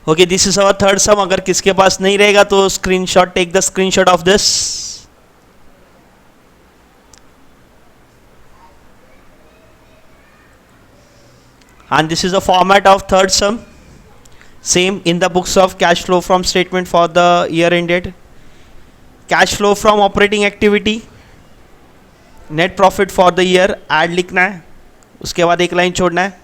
Okay, this is our third sum. अगर किसके पास नहीं रहेगा तो screenshot, take the screenshot of this. And this is the format of third sum, same in the books of cash flow from statement for the year ended. Cash flow from operating activity, net profit for the year add लिखना है, उसके बाद एक line छोड़ना है.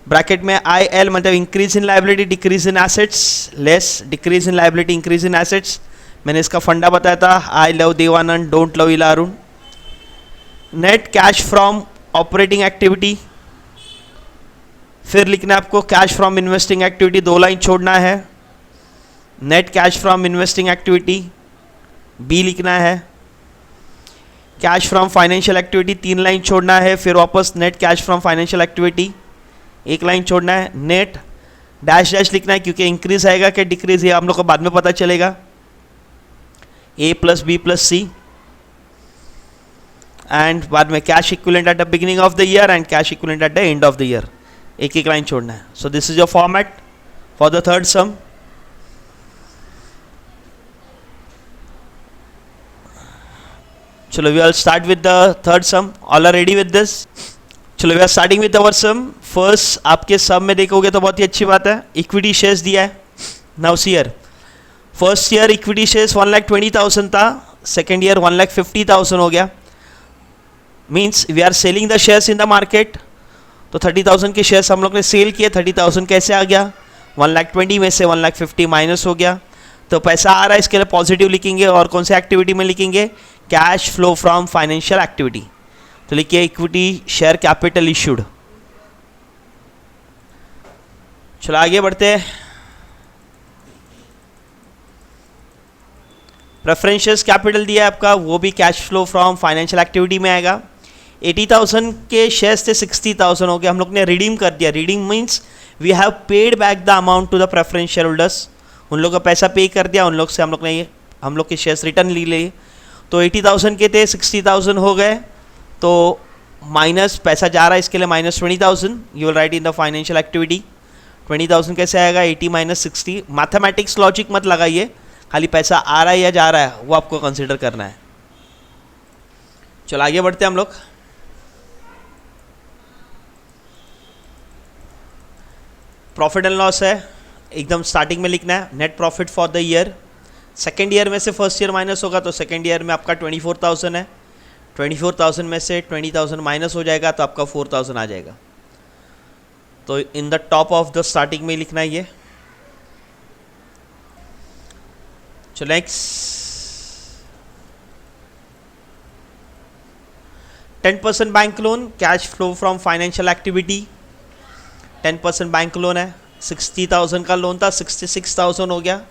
Bracket में I L मतलब increase in liability decrease in assets less decrease in liability increase in assets. मैंने इसका फंडा बताया था, I love Devanand don't love Ila Arun. Net cash from operating activity, फिर लिखना है आपको कैश फ्रॉम इन्वेस्टिंग एक्टिविटी, दो लाइन छोड़ना है. Net cash from investing activity B लिखना है. कैश फ्रॉम फाइनेंशियल एक्टिविटी तीन लाइन छोड़ना है, फिर वापस net cash from financial activity एक लाइन छोड़ना है. नेट डैश डैश लिखना है क्योंकि इंक्रीज आएगा कि डिक्रीज, ये आप लोग को बाद में पता चलेगा. A plus B plus C, and बाद में cash equivalent at the beginning of the year and cash equivalent at the end of the year, एक एक लाइन छोड़ना है. So this is your format for the third sum. चलो, we are start with the third sum. All are ready with this? चलो, we are starting with our sum. First आपके sum में देखोगे तो बहुत ही अच्छी बात है, इक्विटी शेयर्स दिया है. Now see here, first year equity shares 1,20,000 था, सेकेंड ईयर 1,50,000 हो गया. Means we are selling the shares in the market. तो 30,000 के शेयर्स हम लोग ने सेल किए. 30,000 कैसे आ गया? 1,20,000 में से 1,50,000 माइनस हो गया, तो पैसा आ रहा है. इसके लिए पॉजिटिव लिखेंगे. और कौन से एक्टिविटी में लिखेंगे? Cash flow from financial activity. तो लिखिए इक्विटी शेयर कैपिटल इश्यूड. चलो आगे बढ़ते हैं. प्रेफरेंशियल कैपिटल दिया है आपका, वो भी cash flow from financial activity में आएगा. 80,000 के शेयर्स थे, 60,000 हो गया, हम लोग ने रिडीम कर दिया. Redeem means we have paid back the amount to the preference share holders. उन लोगों का पैसा पे कर दिया, उन लोग से हम लोग के शेयर्स रिटर्न ले लिए. तो 80,000 के थे, 60,000 हो गए, तो माइनस पैसा जा रहा है, इसके लिए minus 20,000. You will write in the financial activity. 20,000 कैसे आएगा? 80 माइनस 60. मैथमेटिक्स लॉजिक मत लगाइए, खाली पैसा आ रहा है या जा रहा है वो आपको कंसिडर करना है. चलो आगे बढ़ते हैं हम लोग. प्रॉफिट एंड लॉस है, एकदम स्टार्टिंग में लिखना है. Net profit for the year, second year में से फर्स्ट ईयर माइनस होगा, तो सेकेंड ईयर में आपका 24,000 है. 24,000 में से 20,000 माइनस हो जाएगा, तो आपका 4,000 आ जाएगा. तो in the top of the starting में लिखना है ये. चलो next, 10% bank loan, cash flow from financial activity. 10% bank loan है, 60,000 का लोन था, 66,000 हो गया.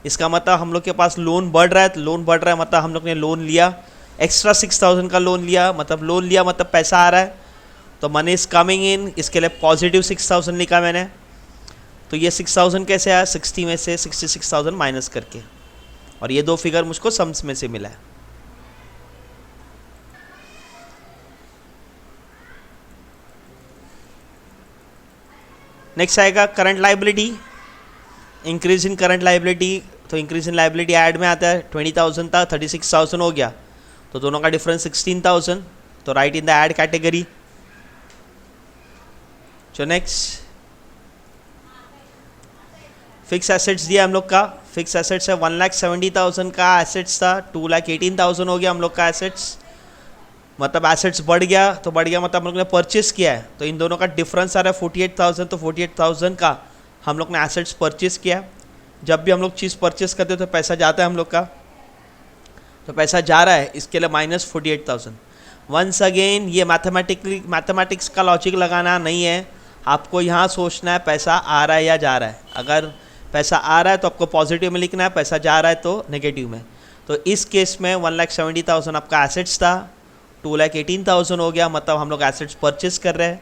इसका मतलब हम लोग के पास लोन बढ़ रहा है. तो लोन बढ़ रहा है मतलब हम लोग ने लोन लिया, एक्स्ट्रा 6,000 का लोन लिया. मतलब लोन लिया मतलब पैसा आ रहा है, तो मनी इज कमिंग इन. इसके लिए पॉजिटिव 6,000 लिखा मैंने. तो ये 6,000 कैसे आया? 60 में से 66,000 माइनस करके. और ये दो फिगर मुझको सम्स में से मिला है. नेक्स्ट आएगा करंट लाइबिलिटी, इंक्रीज इन करंट लाइबिलिटी. तो इंक्रीज इन लाइबिलिटी ऐड में आता है. 20,000 था, 36,000 हो गया, तो दोनों का डिफरेंस 16,000. तो right in the add category. जो नेक्स्ट, फिक्स एसेट्स दिया हम लोग का. फिक्स एसेट्स है 1,70,000 का एसेट्स था, 2,18,000 हो गया हम लोग का एसेट्स. मतलब एसेट्स बढ़ गया, तो बढ़ गया मतलब हम लोग ने परचेस किया है, तो इन दोनों का डिफरेंस आ रहा है 48,000. तो 48,000 का हम लोग ने एसेट्स परचेस किया. जब भी हम लोग चीज़ परचेस करते हैं तो पैसा जाता है हम लोग का, तो पैसा जा रहा है, इसके लिए माइनस 48,000. वंस अगेन ये मैथमेटिक्स का लॉजिक लगाना नहीं है, आपको यहाँ सोचना है पैसा आ रहा है या जा रहा है. अगर पैसा आ रहा है तो आपको पॉजिटिव में लिखना है, पैसा जा रहा है तो नेगेटिव में. तो इस केस में 1,70,000 आपका एसेट्स था, 2,18,000 हो गया, मतलब हम लोग एसेट्स परचेस कर रहे हैं.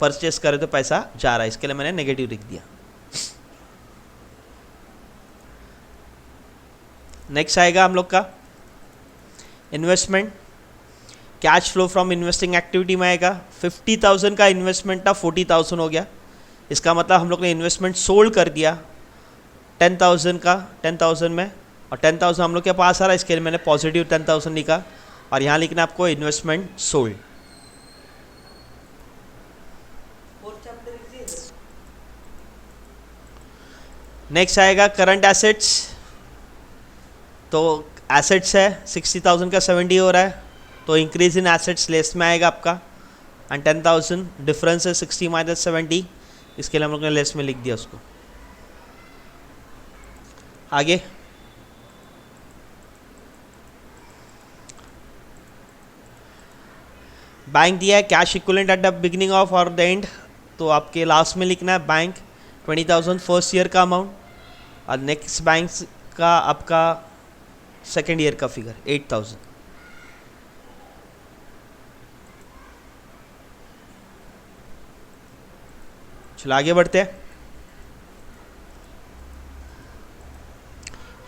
परचेस करें तो पैसा जा रहा है, इसके लिए मैंने नेगेटिव लिख दिया. नेक्स्ट आएगा हम लोग का investment. Cash flow from investing activity में आएगा. 50,000 का इन्वेस्टमेंट था, 40,000 हो गया. इसका मतलब हम लोग ने इन्वेस्टमेंट सोल्ड कर दिया. 10,000 का 10,000 में, और 10,000 हम लोग के पास आ रहा है, इसके लिए मैंने पॉजिटिव 10,000 लिखा, और यहाँ लिखना आपको इन्वेस्टमेंट सोल्ड। नेक्स्ट आएगा करंट एसेट्स। तो एसेट्स है 60,000 का 70 हो रहा है, तो इंक्रीज इन एसेट्स लेस में आएगा आपका, एंड 10,000 डिफरेंस है 60 माइनस 70, इसके लिए हम लोग ने लेस में लिख दिया उसको। आगे बैंक दिया है cash equivalent at the beginning of और द एंड, तो आपके लास्ट में लिखना है बैंक 20,000 फर्स्ट ईयर का अमाउंट, और नेक्स्ट बैंक का आपका सेकेंड ईयर का फिगर 8,000। चलो आगे बढ़ते हैं।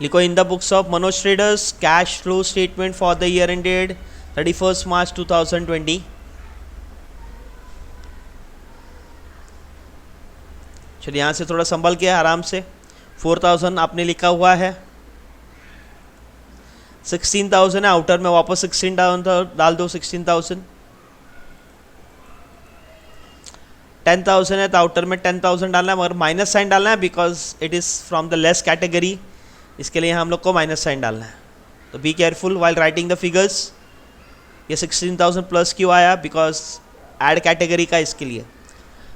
लिखो in the books of Manoj traders cash flow statement for the year ended 31 मार्च 2020। चलिए यहाँ से थोड़ा संभल के आराम से, 4,000 आपने लिखा हुआ है, 16,000 है, आउटर में वापस 16 डाल दो, 16,000, 10,000 है तो आउटर में 10,000 डालना है, मगर माइनस साइन डालना है because it is from the less category, इसके लिए हम लोग को माइनस साइन डालना है। तो be careful while writing the figures. ये 16,000 प्लस क्यों आया, बिकॉज ऐड कैटेगरी का, इसके लिए।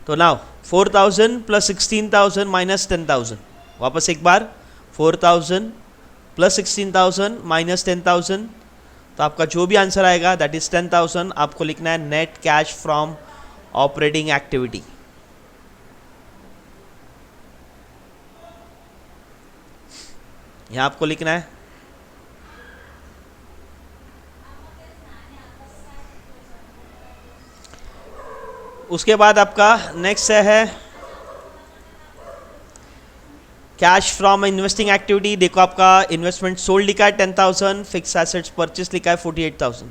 तो नाउ 4,000 प्लस 16,000 माइनस 10,000, वापस एक बार 4,000 प्लस 16,000 माइनस 10,000, तो आपका जो भी आंसर आएगा दैट इज 10,000। आपको लिखना है net cash from operating activity. यहाँ आपको लिखना है। उसके बाद आपका नेक्स्ट है कैश फ्रॉम इन्वेस्टिंग एक्टिविटी। देखो आपका इन्वेस्टमेंट सोल्ड लिखा है 10,000, फिक्स एसेट्स परचेस लिखा है 48,000,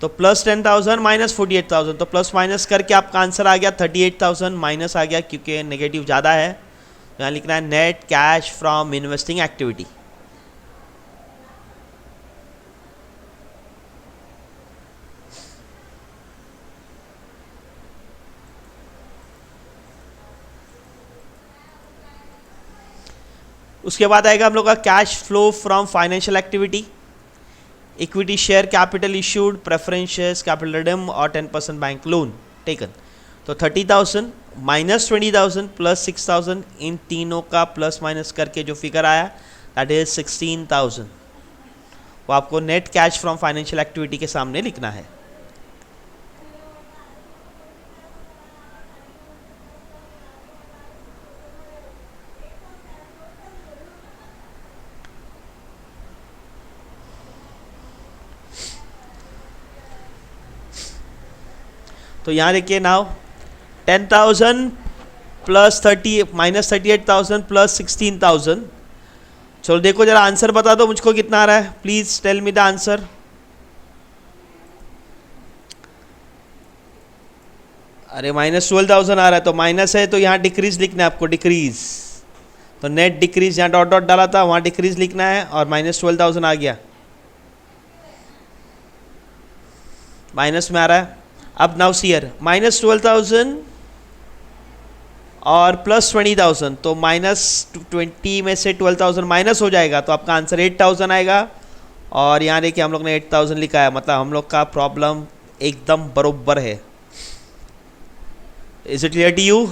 तो प्लस 10,000 माइनस 48,000, तो प्लस माइनस करके आपका आंसर आ गया 38,000, माइनस आ गया क्योंकि नेगेटिव ज़्यादा है। यहाँ लिखना है net cash from investing activity. उसके बाद आएगा हम लोग का cash flow from financial activity. Equity share capital issued, preference shares, capital redeem और 10% बैंक लोन टेकन। तो 30,000 माइनस 20,000 प्लस 6,000, इन तीनों का प्लस माइनस करके जो फिगर आया दैट इज 16,000, वो आपको net cash from financial activity के सामने लिखना है। तो यहाँ देखिए नाउ 10,000 प्लस 30 माइनस 38,000 प्लस 16,000। चलो देखो जरा आंसर बता दो मुझको कितना आ रहा है, please tell me the answer. अरे माइनस 12,000 आ रहा है, तो माइनस है तो यहाँ डिक्रीज लिखना है आपको, डिक्रीज। तो नेट डिक्रीज, यहाँ डॉट डॉट डाला था वहाँ डिक्रीज लिखना है, और माइनस 12,000 आ गया, माइनस में आ रहा है। अब नाउ सी हियर माइनस 12,000 और प्लस 20,000, तो माइनस 20 में से 12,000 माइनस हो जाएगा, तो आपका आंसर 8,000 आएगा। और यहाँ देखिए हम लोग ने 8,000 लिखा है, मतलब हम लोग का प्रॉब्लम एकदम बरोबर है। Is it clear to you?